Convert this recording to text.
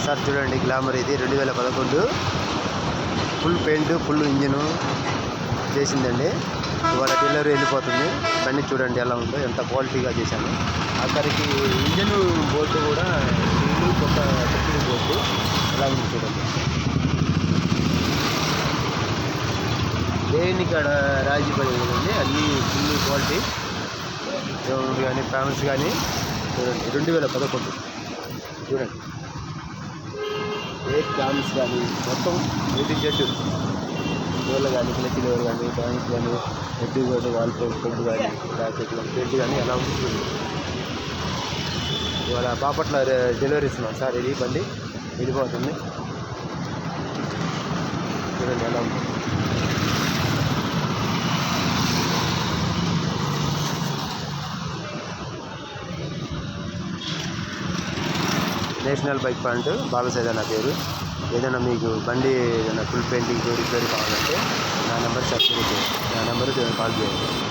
Sir చూడండి glamour ఇది 2011 full paint full engine చేసిందండి. ఇవాళ డెలివరీ వెళ్ళిపోతుంది. బండి చూడండి ఎలా ఉందో, ఎంత క్వాలిటీగా చేశాను. అక్కడికి ఇంజిన్ బోర్డు కూడా స్టీలు కొత్త టెక్నిక్ బోర్డు ఎలా ఉంది చూడండి. దేని కాడ రాజీ పడి ఉంది, అన్నీ ఫుల్ క్వాలిటీ కానీ ఫ్యాన్స్ కానీ చూడండి. 2011 చూడండి. ఏ క్యామ్స్ కానీ మొత్తం ఏది జెడ్ డోర్లు కానీ క్లచ్ డోర్ కానీ ట్యాంక్స్ కానీ హెడ్ బోర్డు వాల్ ఫుడ్ కానీ ప్యాకెట్లు పెయింట్ కానీ ఎలా ఉంది చూడండి. ఇవాళ బాపట్ల డెలివరీ ఇస్తున్నాం సార్. ఇది బండి వెళ్ళిపోతుంది చూడండి ఎలా ఉంది. నేషనల్ బైక్ పాయింట్ బాలసైదా నా పేరు. ఏదైనా మీకు బండి ఏదైనా ఫుల్ పెయింటింగ్ రిపేర్ కావాలంటే నా నెంబర్ కాల్ చేయండి.